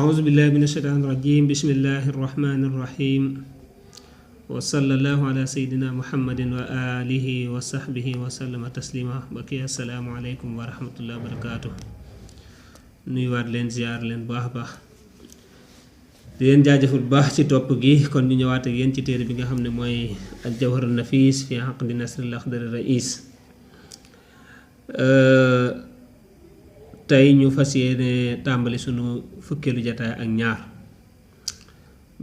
أعوذ بالله من الشيطان الرجيم بسم الله الرحمن الرحيم وصلى الله على سيدنا محمد وآله وصحبه وسلم تسليما بقي السلام عليكم ورحمة الله وبركاته nuyuwaat leen ziar leen baax baax di leen jaajëful baax ci topp gi kon ñu ñëwaat ak yéen ci téere bi nga xam ne mooy al jawharun nafis fi aqdi nasril akhdari rais tey ñu fas yéene tàmbali sunu fukkeelu jataay ak ñaar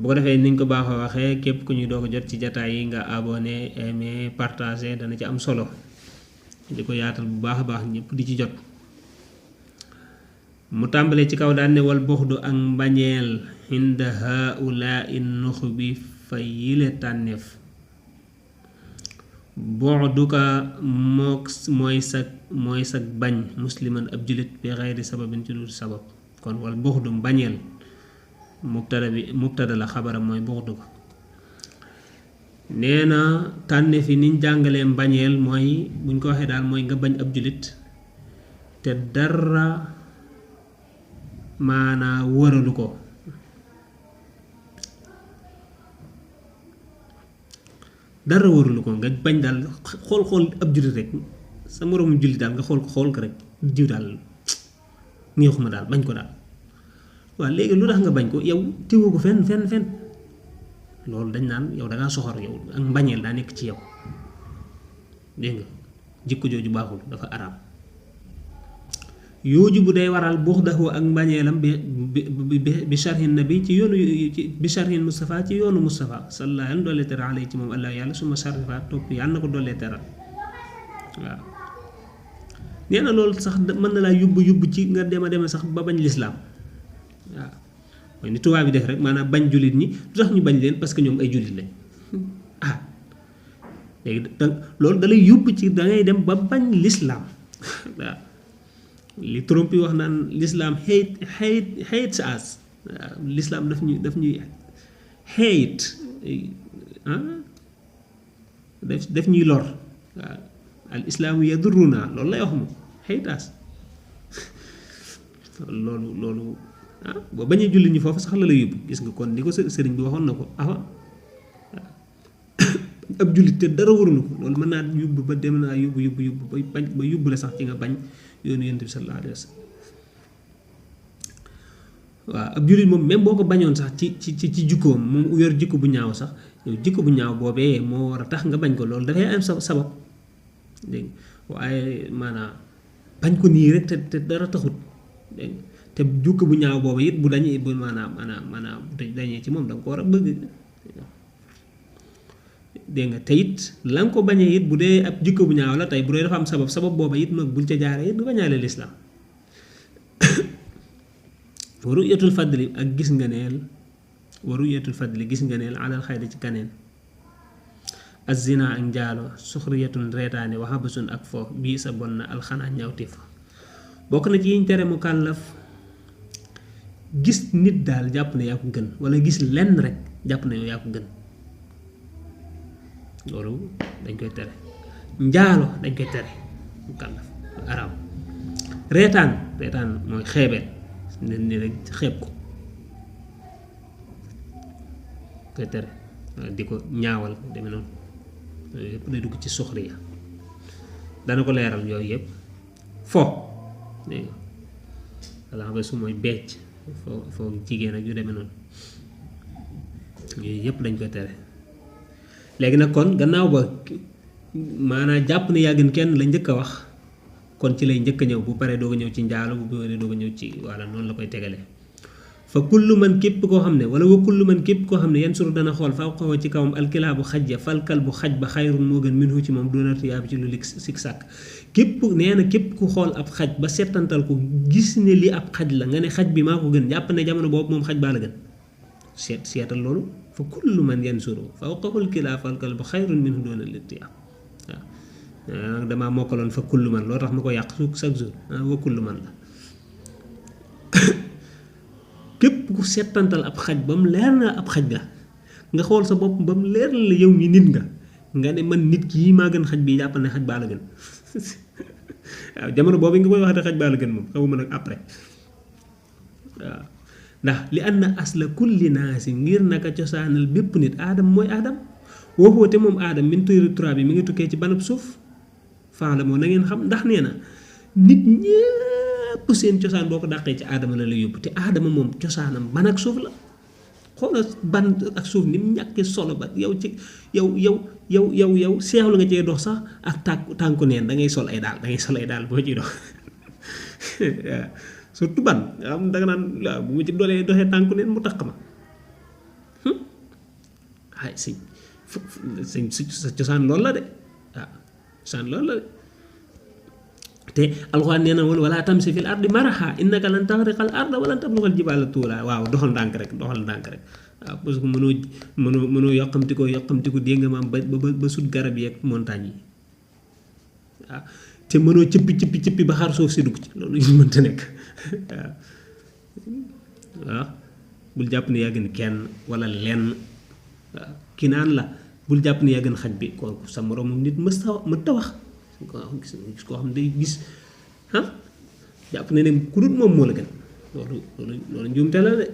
bu ko defee niñ ko baaxoo waxee képp ku ñuy doog a jot ci jataay yi nga abonné aimé partagé dana ci am solo di ko yaatal bu baax a baax ñëpp di ci jot mu tàmbalee ci kaw daan ne wal buxdu ak mbañeel inda haula in nuxbi fa yile tànneef buxduka mooy sag bañ musliman ab julit bi xeyri sababin ci dul sabab kon wal buxdu mbañeel mubtada la xabaram mooy buxdu ko nee na tànneef yi niñ jàngalee mbañeel mooy buñ ko waxee daal mooy nga bañ ab julit te dara maanaa wëralu ko nga bañ daal xool ab jullit rek sa moroomu jullit daal nga xool ko rek jiw daal neexuma daal bañ ko daal waaw léegi lu tax nga bañ ko yow téwoo ko fenn loolu dañ naan yow dangaa soxor yow ak mbañeel daa nekk ci yow dégg nga jikko jooju baaxul dafa araam yooju bu day waral buxdahu ak mbañeelam bi sharhin nabi ci yoonu bi sharhin Mustafa ci yoonu Mustafa sallallahu alayhi doole teral alay ci moom allah yàlla suma sharrifa topp yàlla na ko doole teral waaw nee na loolu sax mën na laa yóbbu ci nga dema sax ba bañ lislaam waaw mooy ni tubaab bi def rek maanaam bañ jullit ñi lu tax ñu bañ leen parce que ñoom ay jullit lañ léegi loolu dalay yóbbu ci dangay dem ba bañ lislaam waaw li Trump yi wax naan l'islam hates us l'islam daf ñuy hate daf ñuy lor waaw al islaamu yadurruna loolu lay wax moom hate us loolu boo bañee julli ñi foofu sax la lay yóbbu gis nga kon ni ko sëriñ bi waxoon na ko avant ab jullit te dara warunu ko loolu mën naa yóbbu ba dem naa yóbbu ba yóbbu la sax ci nga bañ yoonu yonent bi sallallahu alayhi wa sallam waaw ab jullit moom même boo ko bañoon sax ci jikkoom moom yor jikko bu ñaaw sax yow jikko bu ñaaw boobee moo war a tax nga bañ ko loolu dafay am sabab dégg waaye maanaam bañ ko nii rek te dara taxut dégg te jikko bu ñaaw boobu it bu dañee bu maanaam dañee ci moom da nga ko war a bëgg dégg nga te it la nga ko bañee it bu dee ab jikko bu ñaaw la tey bu dee dafa am sabab booba it nag bul ca jaaree it du bañaale lislaam waruyatul fadli ak gis nga neel alal xayri ci kaneen azina ak njaalo suxriyatun reetaane waxabasun ak fo bii sa bon na alxanaa ñawti fa bokk na ci yiñ tere mu kàllaf gis nit daal jàpp ne yaa ko gën wala gis lenn rek jàpp ne yaa ko gën loolu dañ koy tere njaalo dañ koy tere mu kàllaf araam reetaan mooy xeebeel ni rek xeeb ko koy tere di ko ñaawal deme noonu yooyu yëpp day dugg ci suxriya dana ko leeral yooyu yëpp fo walla xam nga su mooy becc foo jigéen ak yu deme noonu yooyu yëpp dañ koy tere léegi nag kon gannaaw ba maanaam jàpp ne yaa gën kenn la njëkk a wax kon ci lay njëkk a ñëw bu paree doog a ñëw ci njaalo bu paree doog a ñëw ci walla noonu la koy tegalee fa kullu man képp koo xam ne wala wa kullu man képp koo xam ne yan suru dana xool fa xaw ci kawam alkilaabu xaj ja falkal bu xaj ba xayrun moo gën minhu ci moom doona tiyaa bi ci lu lig sik sàkk képp nee na képp ku xool ab xaj ba settantal ko gis ne li ab xaj la nga ne xaj bi maa ko gën jàpp ne jamono boobu moom xaj baa la gën seetal loolu fa kullu man yansuru fawqahul kilaa falkal bu xayrun minhu doona littiyaab waaw damaa mokkaloon fa kullu man loo tax ma ko yàq chaque jour wa kullu man la képp ku settantal ab xaj ba mu leer na ab xaj la nga xool sa bopp ba mu leer la yow mi nit nga ne man nit kii maa gën xaj bi jàpp ne xaj baa la gën waaw jamono boobu nga koy wax de xaj baa la gën moom xawuma nag après waaw ndax li anna asla kulli naasi ngir naka cosaanal bépp nit aadam mooy aadam waxoo te moom aadam min tuyru turaab bi mi ngi tukkee ci banab suuf faala moo na ngeen xam ndax nee na nit ñépp seen cosaan boo ko dàqee ci aadama la lay yóbbu te aadama moom cosaanam ban ak suuf la xoolal ban ak suuf ni mu ñàkkee solo ba yow ci yow seexlu nga cee dox sax ak tànku neen da ngay sol ay daal boo ciy dox waaw surtout ban nga xam danga naan waaw bu ma ci dolee doxee tànku neen mu takk ma ay sëñ sa cosaan loolu la de waaw cosaan loolu la de te alxuraan nee na wala tamsi fil ardi maraha innaka lan taxriqal arda wala tablughal jibaala tuula waaw doxal ndànk rek waaw parce que mënoo yoqamti ko dégg nga maam ba sut garab yi ak montagne yi waaw te mënoo cëppi ba xar suuf si dugg ci loolu ñu mënta nekk waaw bul jàpp ne yaa gën kenn wala lenn waaw ki naan la bul jàpp ne yaa gën xaj bi kooku sa moroomum nit mënta wax gis koo xam day gis jàpp ne ku dul moom moo la gën loolu njuumte la de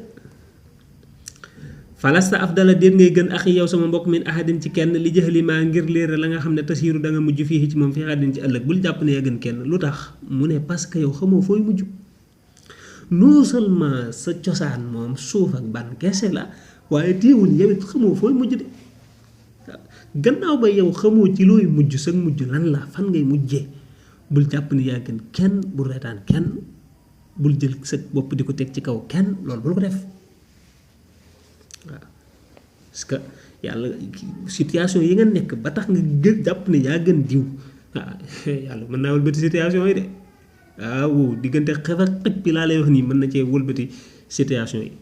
falasta afdala déet ngay gën axi yow sama mbokk min ahadin ci kenn li jëxli maa ngir léer la nga xam ne tasiiru da nga mujj fii ci moom fi ahadin ci ëllëg bul jàpp ne yaa gën kenn lu tax mu ne parce que yow xamoo fooy mujj non seulement sa cosaan moom suuf ak ban kese la waaye téewul yow it xamoo fooy mujj de gannaaw ba yow xamoo ci looy mujj sa mujj lan la fan ngay mujjee bul jàpp ne yaa gën kenn bul reetaan kenn bul jël sa bopp di ko teg ci kaw kenn loolu bul ko def waaw parce que yàlla situation yi nga nekk ba tax nga gën jàpp ne yaa gën diw yàlla mën naa wëlbati situation yi de waaw diggante xef ak xëj bi laa lay wax nii mën na cee wëlbati situation yi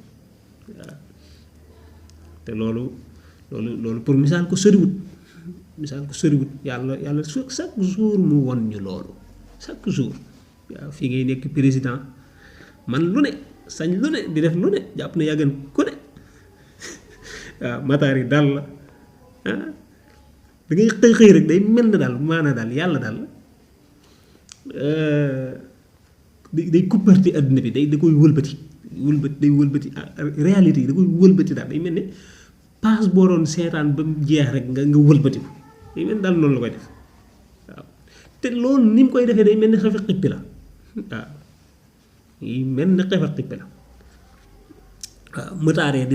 waaw te loolu pour misaal ko soriwut yàlla chaque jour mu won ñu loolu chaque jour waaw fii ngay nekk président man lu ne sañ lu ne di def lu ne jàpp ne yaa gën ku ne waaw mataar yi daal la da ngay xëy rek day mel na daal maanaa daal yàlla daal day kupparti àdduna bi da koy wëlbati réalité yi da koy wëlbati daal day mel ne paas boo doon seetaan ba mu jeex rek nga wëlbati ko day mel daal noonu la koy def waaw te loolu ni mu koy defee day mel ni xefe xippi la waaw yi mel ni xefe xippi la waaw mëtaaree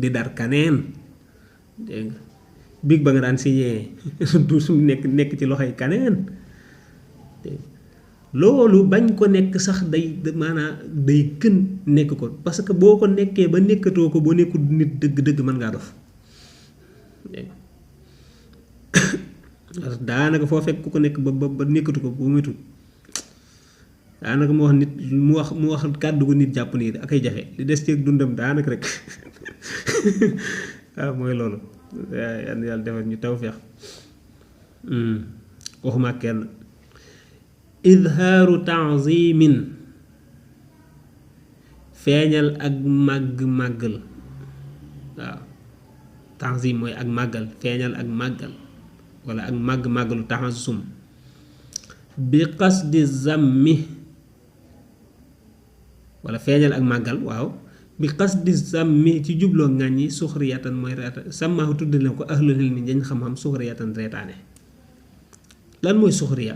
di dar kaneen dégg nga big ba nga daan signé du su nekk ci loxoy kaneen loolu bañ ko nekk sax day maanaam day gën nekk ko parce que boo ko nekkee ba nekkatoo ko boo nekkul nit dëgg-dëgg mën ngaa dof daanaka foo fekk ku ko nekk ba nekkatu ko boo metul daanaka mu wax kàddu gu nit jàpp nii akay jafe li des ci dundam daanaka rek waaw mooy loolu yàlla defal ñu tawfeex waxuma kenn idhaaru ta'zimin feeñal ak màggal waaw ta'zim mooy ak màggal feeñal ak màggal wala ak màggalu taxasum bi qasdi zammi wala feeñal ak màggal waaw bi qasdi zammi ci jubloo ŋàññi suxriyatan mooy reeta sàmmaahu tudd na ko ahlul ilmi dañ xam-xam suxriyatan reetaane lan mooy suxriya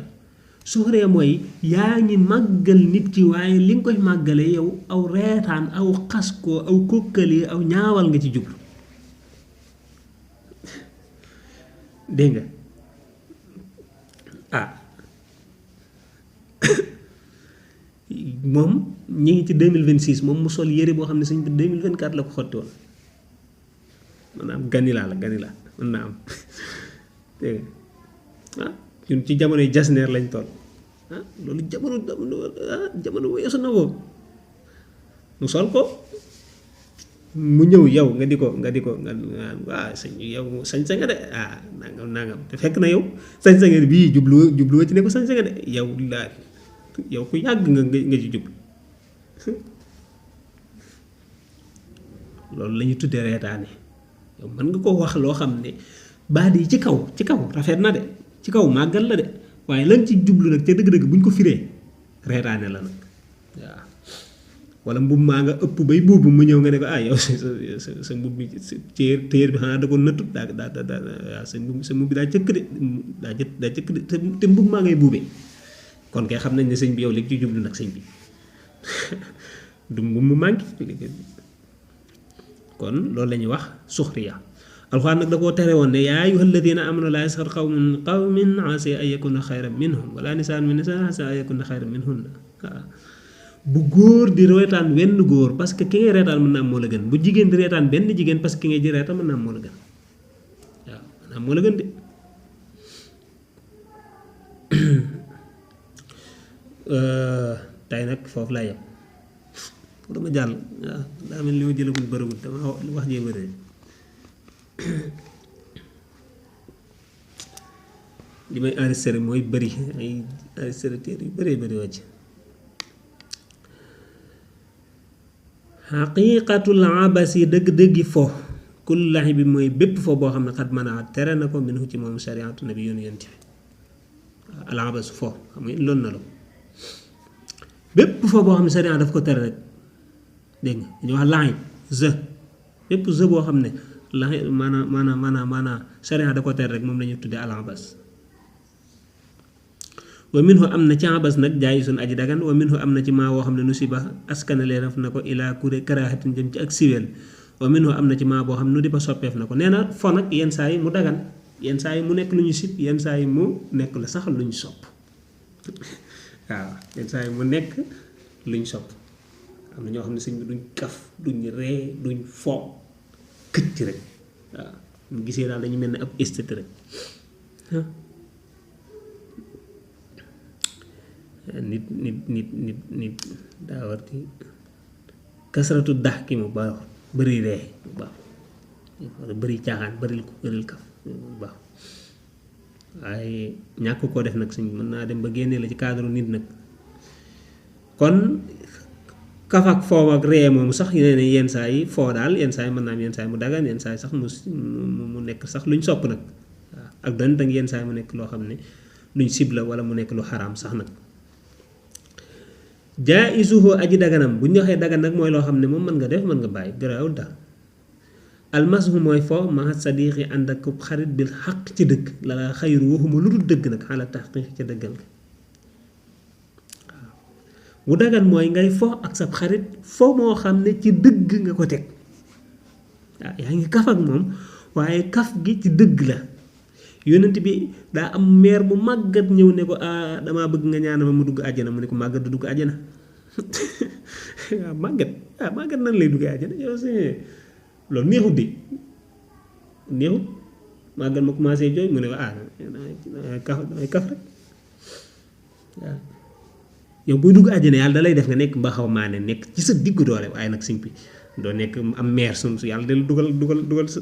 mooy yaa ngi màggal nit ki waaye li nga koy màggale yow aw reetaan aw xas ko aw kókkali aw ñaawal nga ci jublu dégg nga moom ñi ngi ci 2026 moom mu sol yére boo xam ne sëñ bi 2024 la ko xotti woon maanaam ganilaa mën naa am dégg nga ñun ci jamonoy jasneer lañ toll loolu jamono weesu na ko mu sol ko mu ñëw yow nga di ko waaw sëñ yow sañ-sañ nga de nangam te fekk na yow sañ-sañ nga bii jubluwa ci ne ko sañ-sañ nga de yow ku yàgg nga ci jublu loolu la ñu tuddee reetaane yow mën nga ko wax loo xam ne baat yi ci kaw rafet na de ci kaw màggal la de waaye lañ ci jublu nag ca dëgg-dëgg buñ ko firee reetaane la nag waaw wala mbub maa nga ëpp bay buubu mu ñëw nga ne ko yow sa mbub bi téer bi xanaa da ko nëttu daa sa mbub bi daa cëkk de daa cëkk de te mbub maa ngay buubee kon kay xam nañ ne sëñ bi yow léegi ci jublu nag sëñ bi du mbub mu manqué kon loolu la ñuy wax suxriya alxuraan nag da koo tere woon ne yaa ayyuhal ladina amanu laa yasxar qawmun min qawmin asaa an yakuna xayran minhum wala nisaan min nisaan asaa an yakuna xayran minhunna waaw bu góor di reetaan wenn góor parce que ki ngay reetaan mën naa am moo la gën bu jigéen di reetaan benn jigéen parce que ki ngay di reetaan mën naa am moo la gën waaw mën naa am moo la gën de tey nag foofu laa yem dama jàll waaw daa mel li ma jëlagul bërëgul dama wax jee bëri li may enregistré mooy bëri ay enregistrateur yu bëree bëri wàcc xaqiiqatul abasi dëgg-dëggi fo kul laxi bi mooy bépp fo boo xam ne xat mën a tere na ko minhu ci moom shariatu nabi yoonu yonent bi al abasu fo xam nga loolu na la bépp fo boo xam ne sharia daf ko tere rek dégg nga dañuy wax laxi jeu bépp jeu boo xam ne laxi maanaam sharia da ko tere rek moom la ñu tuddee al abas wa minhu am na ci abas nag jaayi sun aji dagan wa minhu am na ci maa woo xam ne nu siba askanale raf na ko ilaa kuré karaaxatin jëm ci ak siwel wa minhu am na ci maa boo xam ne nu di ba soppeef na ko nee na fo nag yenn saa yi mu dagan yenn saa yi mu nekk lu ñu sib yenn saa yi mu nekk la sax lu ñu sopp waaw yenn saa yi mu nekk lu ñu sopp am na ñoo xam ne sëñ bi duñ kaf duñ ree duñ fo këcc rek waaw mu gisee daal dañu mel ne ab esthétique rek nit daa war di kasaratu dax ki mu baax bëri ree bu baax wala bëri caaxaan bëril kaf bu baax waaye ñàkk koo def nag suñ mën naa dem ba génnee la ci cadre nit nag kon kaf ak foow ak ree moom sax nee ne yenn saa yi foo daal yenn saa yi mën naa am yenn saa yi mu dagan yenn saa yi sax mu nekk sax luñ sopp nag waaw ak doon tak yenn saa yi mu nekk loo xam ne luñ sib la wala mu nekk lu xaraam sax nag jaa'isuhu aji daganam bu ñu waxee dagan nag mooy loo xam ne moom mën nga def mën nga bàyyi garaawul daal almashu mooy fo ma sadiqi ànd ak xarit bil xaq ci dëgg la xayru waxuma lu dul dëgg nag xala taxqiq ci dëggal nga waaw bu dagan mooy ngay fo ak sa xarit fo moo xam ne ci dëgg nga ko teg waaw yaa ngi kaf ak moom waaye kaf gi ci dëgg la yonent bi daa am meer bu màggat ñëw ne ko damaa bëgg nga ñaanal ma mu dugg àjjana mu ne ko màggat du dugg àjjana waaw màggat nan lay duggee àjjana yow si loolu neexut di neexut màggat ma commencé jooy mu ne ko damay kaf rek waaw yow buy dugg àjjana yàlla da lay def nga nekk mbaxaw maane nekk ci sa diggu doole waaye nag simpi doo nekk am meer su yàlla del dugal sa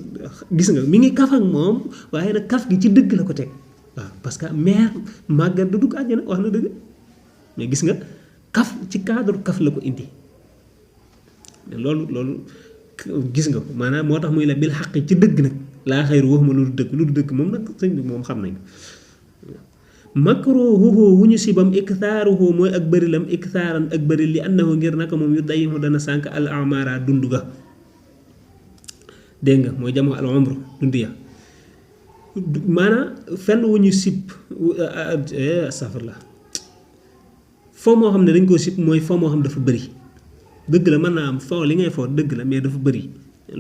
gis nga mi ngi kaf ak moom waaye nag kaf gi ci dëgg la ko teg waaw parce que meer màggat du dugg àjjana wax na dëgg mais gis nga kaf ci cadre kaf la ko indi loolu gis nga ko maanaam moo tax muy la bil xaq ci dëgg nag laa xayru waxuma lu du dëgg moom nag sëñ bi moom xam nañ ko makruuhu wu ñu sibam iktaaruhu mooy ak bërilam iktaaran ak bëri li annahu ngir naka moom yu dayimu dana sànk al amara dund ga dégg nga mooy jamoo al umru dund ya maanaam fenn wu ñu sib astafurlah foo moo xam ne dañ koo sib mooy foo moo xam dafa bëri dëgg la mën naa am foo li ngay foo dëgg la mais dafa bëri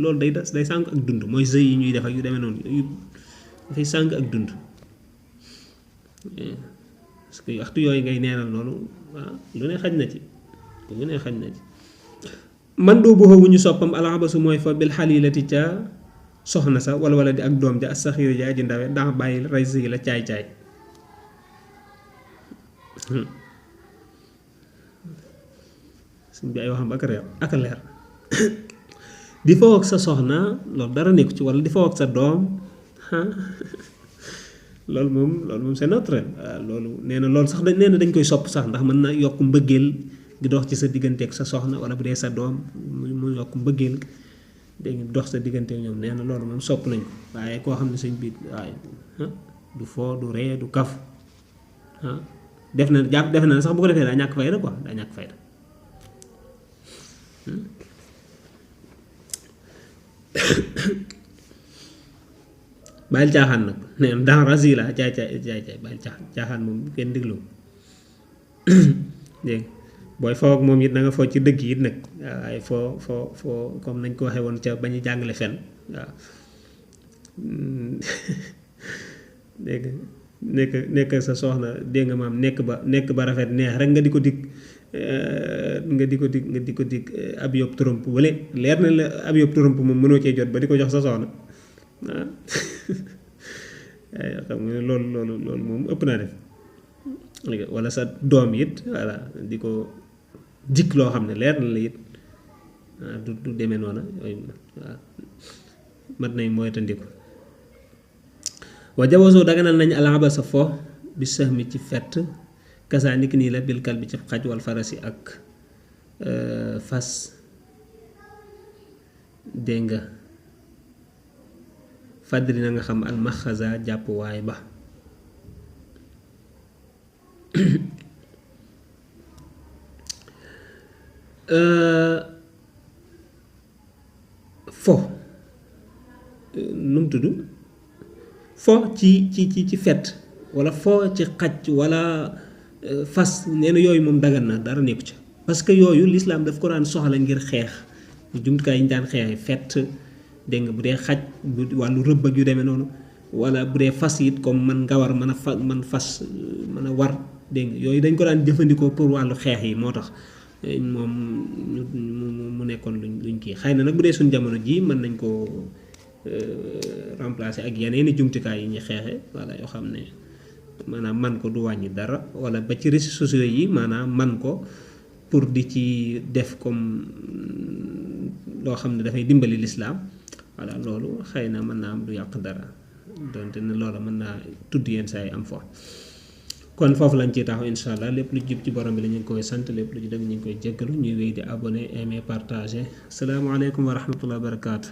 loolu day sànk ak dund mooy jeu yi ñuy def ak yu demee noonu dafay sànk ak dund parce que waxtu yooyu ngay neenal noonu waaw lu ne xaj na ci man doo boobu ñu soppam alabasu mooy fa bil xalilati ca soxna sa wala di ak doom ja as saxiir ja aji ndawe ndax bàyyi ray si la caay-caay suñ bi ay waxam ak leer di fa ak sa soxna loolu dara nekku ci wala di fa ak sa doom loolu moom c'est naturel waaw loolu nee na loolu sax nee na dañ koy sopp sax ndax mën na yokk mbëggeel di dox ci sa digganteeg sa soxna wala bu dee sa doom mu yokk mbëggeel dégg dox sa digganteeg ñoom nee na loolu moom sopp nañ ko waaye koo xam ne sëñ bi waaye du foo du ree du kaf defe na sax bu ko defee daa ñàkk fayda quoi daa ñàkk fayda bàyyil caaxaan nag neen dans rasila caay bàyyil caaxaan moom kenn déglu dégg booy foo ak moom it na nga foo ci dëgg it nag waaye foo comme nañ ko waxee woon ca bañu jàngale fen waaw dégg nekk sa soxna dégg nga maam nekk ba rafet neex rek nga di ko dig nga di ko dig ab yob trompe wala leer na la ab yob trompe moom mënoo cee jot ba di ko jox sa soxna waaw xam nga loolu moom ëpp naa def wala sa doom it voilà di ko jikk loo xam ne leer na la it du demee noona yooyu waaw mat nañ mooy tandiku wa jawasoo daganal nañ alaba sa fo bi sëx mi ci fett kasaa niki nii la bil kal bi ci xaj wal farasi ak fas dégg nga fàddri na nga xam al maxaza jàpp waay ba fo nu mu tudd fo ci fet wala fo ci xaj wala fas nee na yooyu moom dagan na dara nekku ca parce que yooyu l'islam daf ko daan soxla ngir xeex jumtukaay yi ñu daan xeexee fet dégg nga bu dee xaj bu wàllu rëbb ak yu demee noonu wala bu dee fas it comme man nga war mën a fas mën a war dégg nga yooyu dañ ko daan jëfandikoo pour wàllu xeex yi moo tax moom mu nekkoon luñ kii xëy na nag bu dee suñ jamono jii mën nañ koo remplacer ak yeneeni jumtukaay yi ñu xeexe wala yoo xam ne maanaam man ko du wàññi dara wala ba ci réseaux sociaux yi maanaam man ko pour di ci def comme loo xam ne dafay dimbali lislaam voilà loolu xëy na mën naa am du yàq dara donte ne loola mën naa tudd yenn saa yi am fo kon foofu lañ ciy taxaw incha allah lépp lu jub ci borom bi la ñu ngi koy sant lépp lu ci dem ñu ngi koy jéggalu ñuy wéy di abonné aimer partager asalaamaaleykum wa rahmatullah wa barakaatu